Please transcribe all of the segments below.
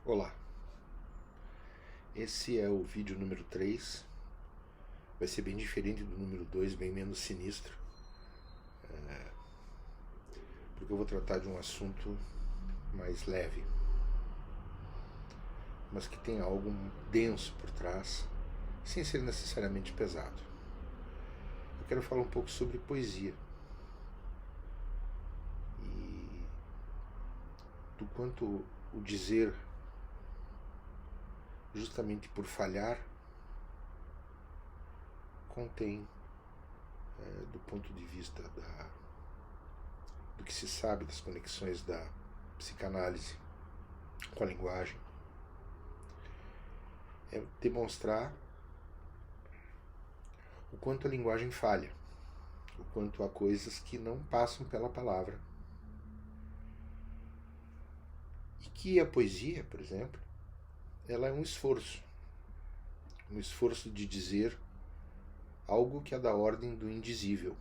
Olá, esse é o vídeo número 3. Vai ser bem diferente do número 2, bem menos sinistro, porque eu vou tratar de um assunto mais leve, mas que tem algo denso por trás, sem ser necessariamente pesado. Eu quero falar um pouco sobre poesia e do quanto o dizer, justamente por falhar, contém, do ponto de vista do que se sabe das conexões da psicanálise com a linguagem, é demonstrar o quanto a linguagem falha, o quanto há coisas que não passam pela palavra. E que a poesia, por exemplo, ela é um esforço de dizer algo que é da ordem do indizível.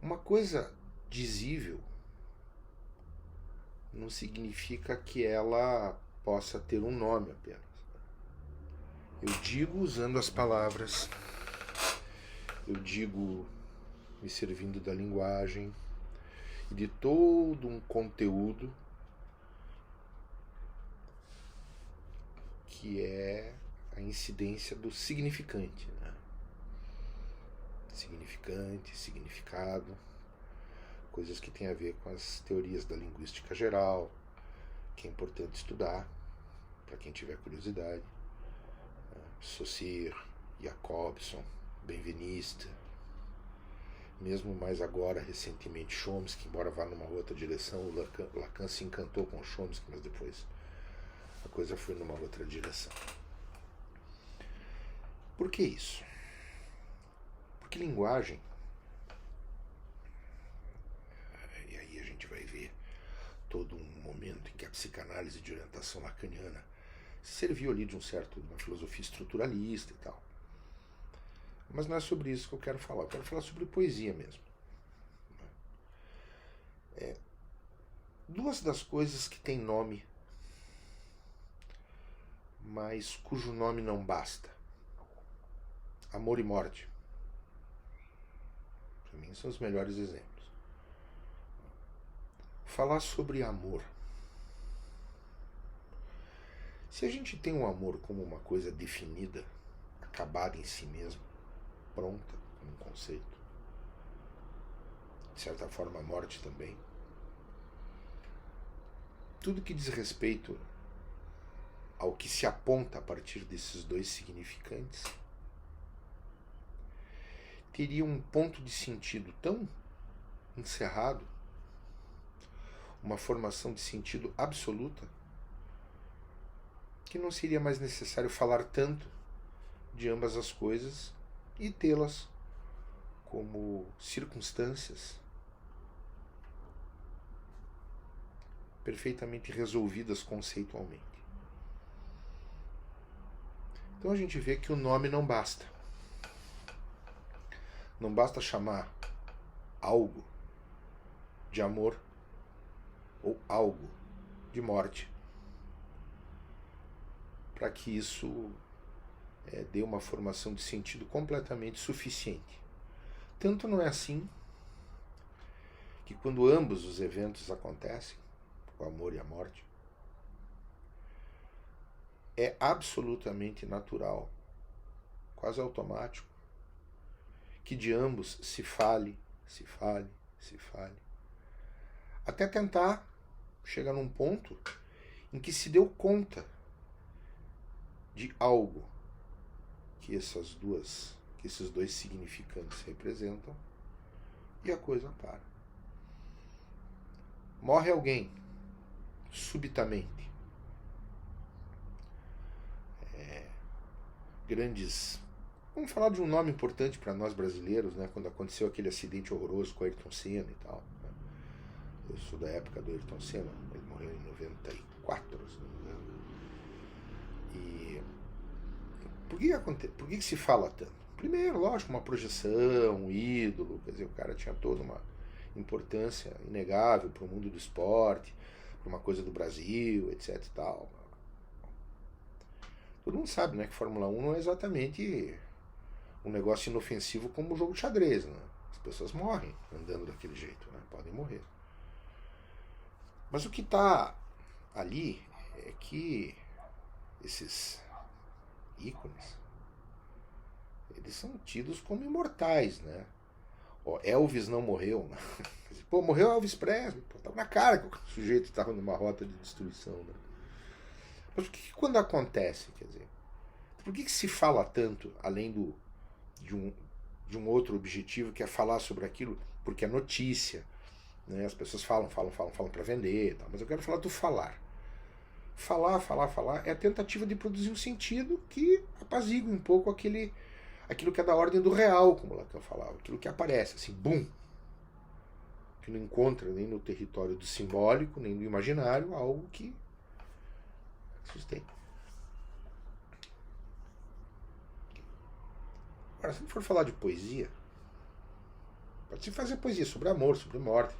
Uma coisa dizível não significa que ela possa ter um nome apenas. Eu digo usando as palavras, eu digo me servindo da linguagem e de todo um conteúdo que é a incidência do significante, né? Significante, significado, coisas que têm a ver com as teorias da linguística geral, que é importante estudar para quem tiver curiosidade. Saussure, Jacobson, Benveniste, mesmo mais agora, recentemente, Chomsky, embora vá numa outra direção. O Lacan se encantou com Chomsky, mas depois a coisa foi numa outra direção. Por que isso? Porque linguagem, e aí a gente vai ver todo um momento em que a psicanálise de orientação lacaniana serviu ali de uma filosofia estruturalista e tal. Mas não é sobre isso que eu quero falar. Eu quero falar sobre poesia mesmo. Duas das coisas que têm nome, mas cujo nome não basta: amor e morte. Para mim são os melhores exemplos. Falar sobre amor. Se a gente tem o amor como uma coisa definida, acabada em si mesmo, pronta, como um conceito, de certa forma a morte também, tudo que diz respeito ao que se aponta a partir desses dois significantes teria um ponto de sentido tão encerrado, uma formação de sentido absoluta, que não seria mais necessário falar tanto de ambas as coisas e tê-las como circunstâncias perfeitamente resolvidas conceitualmente. Então a gente vê que o nome não basta. Não basta chamar algo de amor ou algo de morte para que isso dê uma formação de sentido completamente suficiente. Tanto não é assim que quando ambos os eventos acontecem, o amor e a morte, é absolutamente natural, quase automático, que de ambos se fale, até tentar chegar num ponto em que se deu conta de algo que esses dois significantes representam e a coisa para. Morre alguém subitamente. Vamos falar de um nome importante para nós brasileiros, né? Quando aconteceu aquele acidente horroroso com o Ayrton Senna e tal. Né? Eu sou da época do Ayrton Senna, ele morreu em 94, se não me engano. E por que se fala tanto? Primeiro, lógico, uma projeção, um ídolo, quer dizer, o cara tinha toda uma importância inegável para o mundo do esporte, uma coisa do Brasil, etc e tal. Todo mundo sabe, né, que Fórmula 1 não é exatamente um negócio inofensivo como o jogo de xadrez, né? As pessoas morrem andando daquele jeito, né? Podem morrer. Mas o que está ali é que esses ícones, eles são tidos como imortais, né? Ó, Elvis não morreu, né? Pô, morreu Elvis Presley, pô, tava na cara que o sujeito estava numa rota de destruição, né? Mas por que quando acontece, quer dizer, por que se fala tanto, além de um outro objetivo, que é falar sobre aquilo, porque é notícia, né? As pessoas falam para vender, tá? Mas eu quero falar do falar. Falar é a tentativa de produzir um sentido que apazigue um pouco aquilo que é da ordem do real, como Lacan falava, aquilo que aparece, assim, bum, que não encontra nem no território do simbólico, nem do imaginário, algo que sustém. Agora, se for falar de poesia, pode-se fazer poesia sobre amor, sobre morte,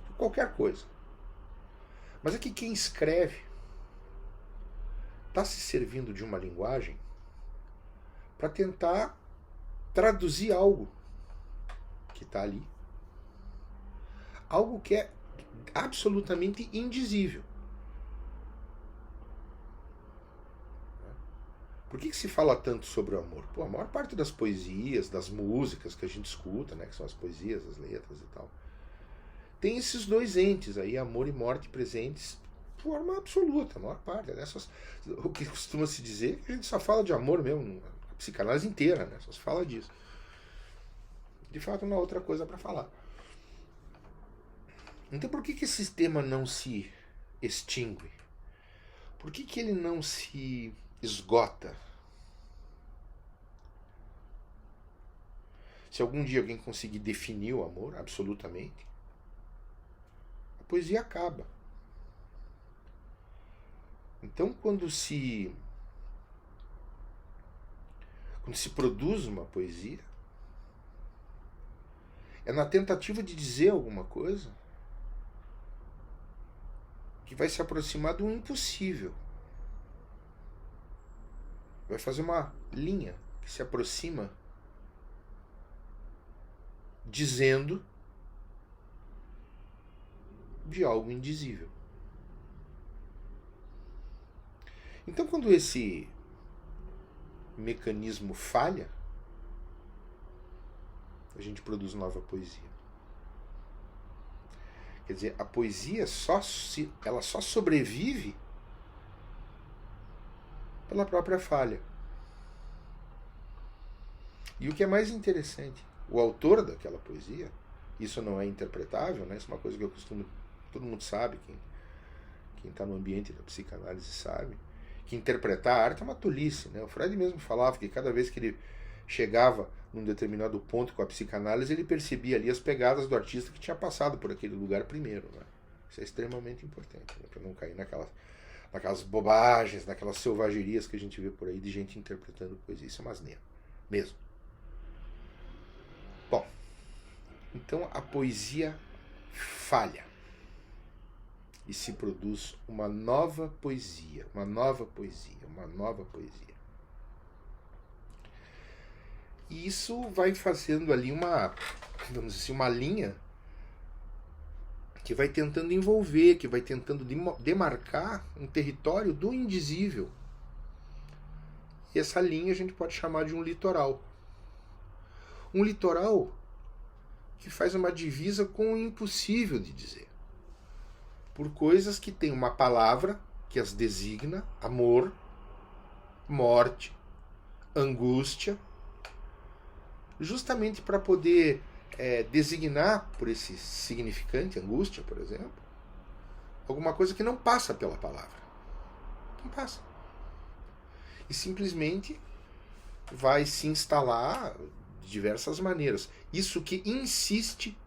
sobre qualquer coisa. Mas é que quem escreve está se servindo de uma linguagem para tentar traduzir algo que está ali. Algo que é absolutamente indizível. Por que se fala tanto sobre o amor? Pô, a maior parte das poesias, das músicas que a gente escuta, né, que são as poesias, as letras e tal, tem esses dois entes aí, amor e morte, presentes de forma absoluta, a maior parte. Né? O que costuma se dizer é que a gente só fala de amor mesmo, a psicanálise inteira, né? Só se fala disso. De fato, não há outra coisa para falar. Então por que esse tema não se extingue? Por que ele não se esgota? Se algum dia alguém conseguir definir o amor absolutamente, a poesia acaba. Então quando se produz uma poesia, é na tentativa de dizer alguma coisa que vai se aproximar do impossível. Vai fazer uma linha que se aproxima dizendo de algo indizível. Então, quando esse mecanismo falha, a gente produz nova poesia. Quer dizer, a poesia ela só sobrevive pela própria falha. E o que é mais interessante, o autor daquela poesia, isso não é interpretável, né? Isso é uma coisa que eu costumo, todo mundo sabe, quem está no ambiente da psicanálise sabe, que interpretar a arte é uma tolice, né? O Freud mesmo falava que cada vez que ele chegava num determinado ponto com a psicanálise, ele percebia ali as pegadas do artista que tinha passado por aquele lugar primeiro, né? Isso é extremamente importante, né? Para não cair naquelas bobagens, naquelas selvagerias que a gente vê por aí de gente interpretando poesia. Isso é uma asneira, mesmo. Bom, então a poesia falha e se produz uma nova poesia, uma nova poesia, uma nova poesia. E isso vai fazendo ali vamos dizer assim, uma linha que vai tentando envolver, que vai tentando demarcar um território do indizível. E essa linha a gente pode chamar de um litoral. Um litoral que faz uma divisa com o impossível de dizer. Por coisas que têm uma palavra que as designa: amor, morte, angústia, justamente para poder designar por esse significante, angústia, por exemplo, alguma coisa que não passa pela palavra. Não passa. E simplesmente vai se instalar de diversas maneiras. Isso que insiste,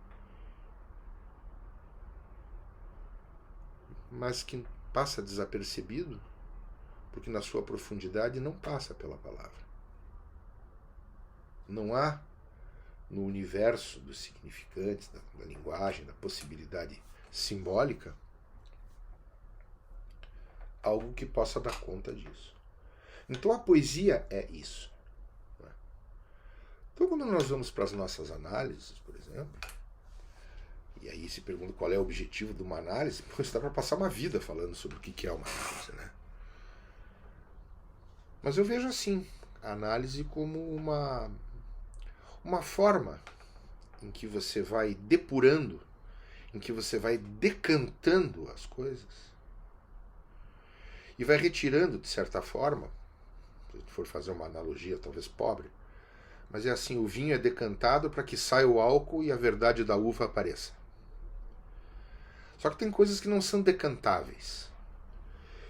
mas que passa desapercebido, porque na sua profundidade não passa pela palavra. Não há no universo dos significantes, da linguagem, da possibilidade simbólica, algo que possa dar conta disso. Então a poesia é isso. Né? Então quando nós vamos para as nossas análises, por exemplo, e aí se pergunta qual é o objetivo de uma análise, pois dá para passar uma vida falando sobre o que é uma análise, né? Mas eu vejo assim, a análise como uma forma em que você vai depurando, em que você vai decantando as coisas e vai retirando, de certa forma, se for fazer uma analogia talvez pobre, mas é assim, o vinho é decantado para que saia o álcool e a verdade da uva apareça. Só que tem coisas que não são decantáveis.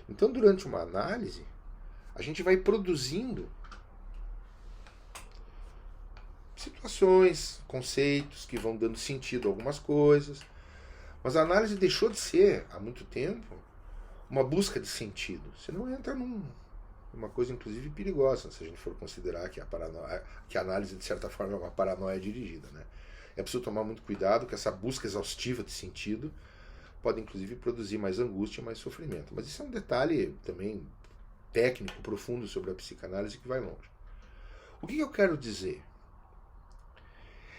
Então, durante uma análise, a gente vai produzindo situações, conceitos que vão dando sentido a algumas coisas. Mas a análise deixou de ser, há muito tempo, uma busca de sentido. Você não entra numa coisa, inclusive, perigosa, se a gente for considerar que a análise, de certa forma, é uma paranoia dirigida. Né? É preciso tomar muito cuidado que essa busca exaustiva de sentido pode, inclusive, produzir mais angústia e mais sofrimento. Mas isso é um detalhe também técnico, profundo sobre a psicanálise que vai longe. O que eu quero dizer?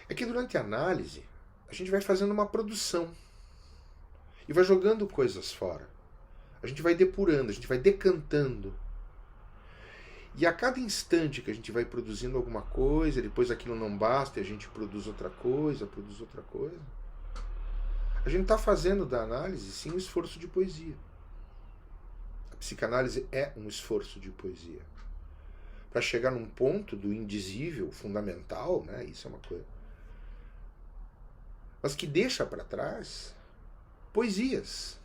É que durante a análise, a gente vai fazendo uma produção e vai jogando coisas fora. A gente vai depurando, a gente vai decantando. E a cada instante que a gente vai produzindo alguma coisa, depois aquilo não basta e a gente produz outra coisa, a gente está fazendo da análise, sim, um esforço de poesia. A psicanálise é um esforço de poesia. Para chegar num ponto do indizível, fundamental, né? Isso é uma coisa. Mas que deixa para trás poesias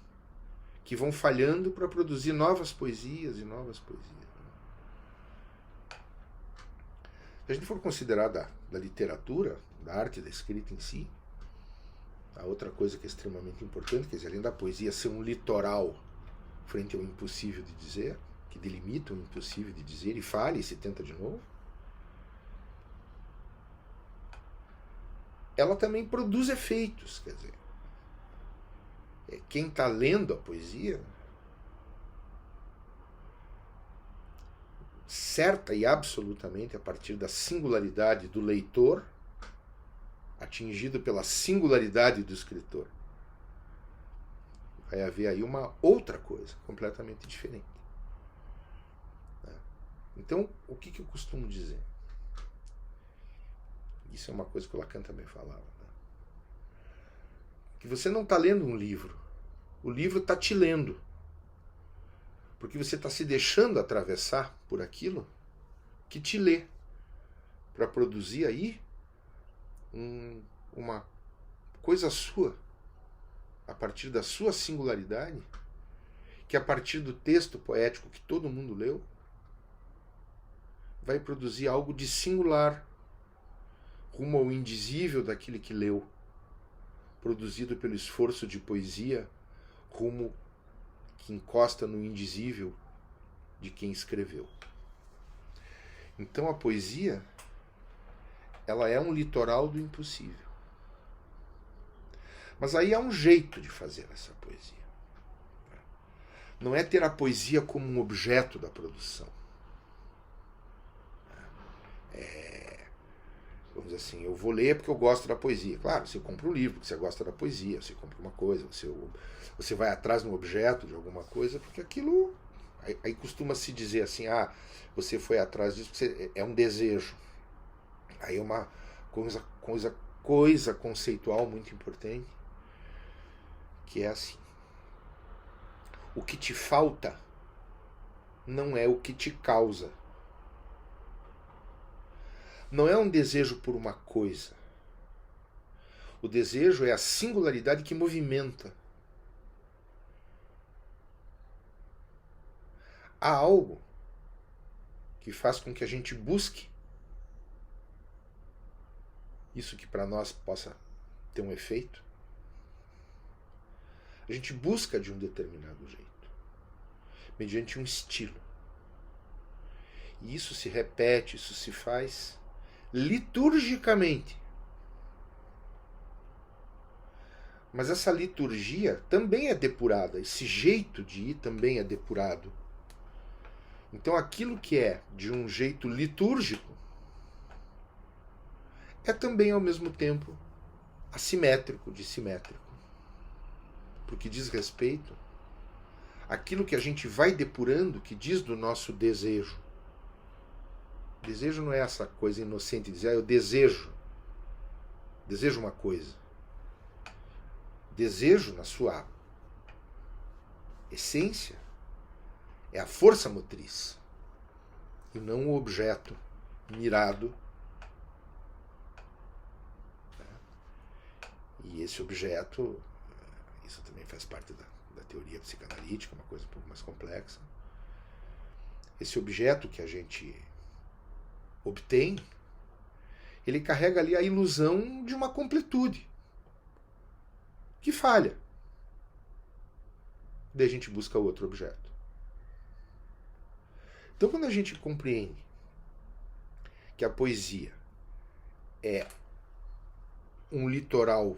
que vão falhando para produzir novas poesias e novas poesias. Se a gente for considerar da literatura, da arte da escrita em si, a outra coisa que é extremamente importante, quer dizer, além da poesia ser um litoral frente ao impossível de dizer, que delimita o impossível de dizer e falha e se tenta de novo, ela também produz efeitos, quer dizer, quem está lendo a poesia, certa e absolutamente a partir da singularidade do leitor, atingido pela singularidade do escritor, vai haver aí uma outra coisa, completamente diferente. Então, o que eu costumo dizer? Isso é uma coisa que o Lacan também falava. Né? Que você não está lendo um livro. O livro está te lendo. Porque você está se deixando atravessar por aquilo que te lê. Para produzir aí uma coisa sua. A partir da sua singularidade. Que a partir do texto poético que todo mundo leu, vai produzir algo de singular, rumo ao indizível daquele que leu, produzido pelo esforço de poesia, rumo que encosta no indizível de quem escreveu. Então a poesia, ela é um litoral do impossível. Mas aí há um jeito de fazer essa poesia. Não é ter a poesia como um objeto da produção. Vamos dizer assim, eu vou ler porque eu gosto da poesia. Claro, você compra um livro porque você gosta da poesia, você compra uma coisa, você vai atrás de um objeto, de alguma coisa, porque aquilo... Aí costuma-se dizer assim, você foi atrás disso porque é um desejo. Aí é uma coisa conceitual muito importante, que é assim. O que te falta não é o que te causa. Não é um desejo por uma coisa. O desejo é a singularidade que movimenta. Há algo que faz com que a gente busque isso que para nós possa ter um efeito. A gente busca de um determinado jeito, mediante um estilo. E isso se repete, isso se faz liturgicamente. Mas essa liturgia também é depurada, esse jeito de ir também é depurado. Então aquilo que é de um jeito litúrgico é também ao mesmo tempo assimétrico de simétrico. Porque diz respeito àquilo que a gente vai depurando, que diz do nosso desejo. Desejo não é essa coisa inocente de dizer, eu desejo uma coisa. Desejo, na sua essência, é a força motriz e não o objeto mirado. E esse objeto, isso também faz parte da teoria psicanalítica, uma coisa um pouco mais complexa. Esse objeto que a gente obtém, ele carrega ali a ilusão de uma completude que falha. Daí a gente busca outro objeto. Então, quando a gente compreende que a poesia é um litoral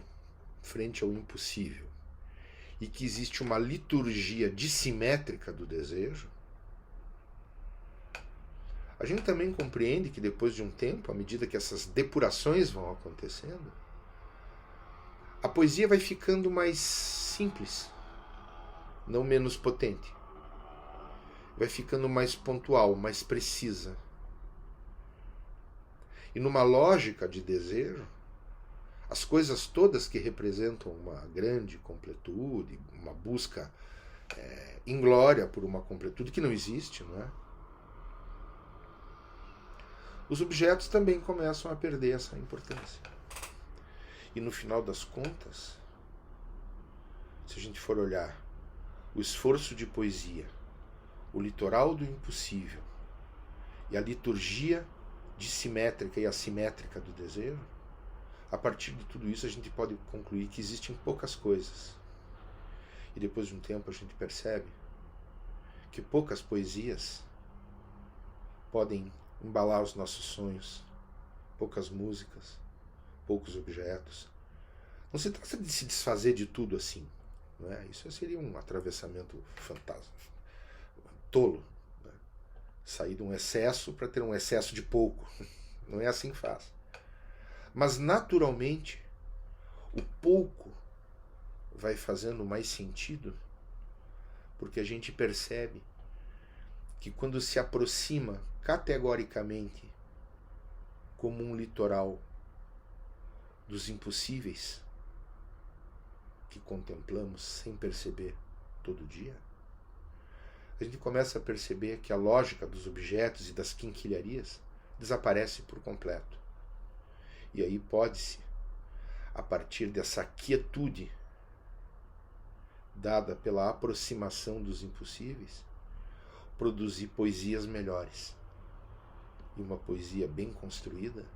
frente ao impossível e que existe uma liturgia dissimétrica do desejo, a gente também compreende que depois de um tempo, à medida que essas depurações vão acontecendo, a poesia vai ficando mais simples, não menos potente. Vai ficando mais pontual, mais precisa. E numa lógica de desejo, as coisas todas que representam uma grande completude, uma busca inglória por uma completude que não existe, não é? Os objetos também começam a perder essa importância. E no final das contas, se a gente for olhar o esforço de poesia, o litoral do impossível e a liturgia dissimétrica e assimétrica do desejo, a partir de tudo isso a gente pode concluir que existem poucas coisas. E depois de um tempo a gente percebe que poucas poesias podem embalar os nossos sonhos, poucas músicas, poucos objetos. Não se trata de se desfazer de tudo assim, não é? Isso seria um atravessamento fantasma, tolo, né? Sair de um excesso para ter um excesso de pouco. Não é assim que faz. Mas naturalmente o pouco vai fazendo mais sentido, porque a gente percebe que quando se aproxima categoricamente como um litoral dos impossíveis que contemplamos sem perceber todo dia, a gente começa a perceber que a lógica dos objetos e das quinquilharias desaparece por completo. E aí pode-se, a partir dessa quietude dada pela aproximação dos impossíveis, produzir poesias melhores. E uma poesia bem construída,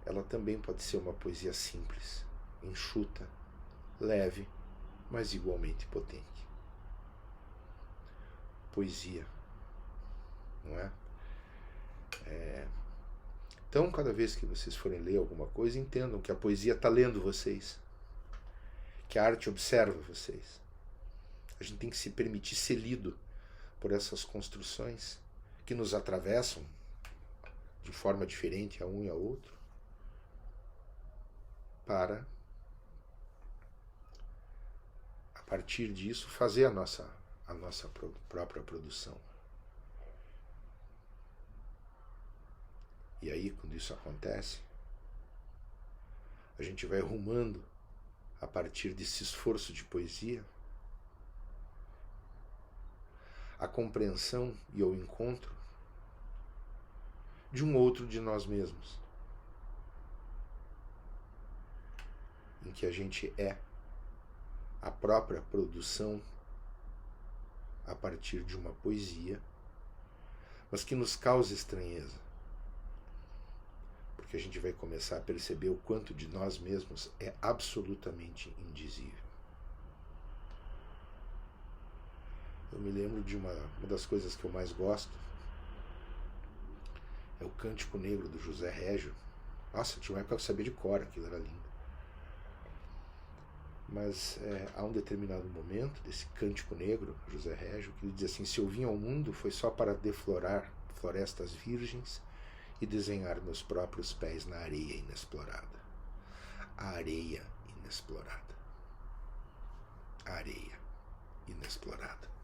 ela também pode ser uma poesia simples, enxuta, leve, mas igualmente potente. Poesia, não é? Então, cada vez que vocês forem ler alguma coisa, entendam que a poesia está lendo vocês, que a arte observa vocês. A gente tem que se permitir ser lido por essas construções que nos atravessam de forma diferente a um e a outro, para, a partir disso, fazer a nossa própria produção. E aí, quando isso acontece, a gente vai rumando, a partir desse esforço de poesia, a compreensão e o encontro de um outro de nós mesmos, em que a gente é a própria produção a partir de uma poesia, mas que nos causa estranheza, porque a gente vai começar a perceber o quanto de nós mesmos é absolutamente indizível. Eu me lembro de uma das coisas que eu mais gosto, é o Cântico Negro do José Régio. Nossa, tinha uma época que eu sabia de cor, aquilo era lindo. Mas há um determinado momento desse cântico negro, José Régio, que ele diz assim: se eu vim ao mundo foi só para deflorar florestas virgens e desenhar meus próprios pés na areia inexplorada. A areia inexplorada. A areia inexplorada.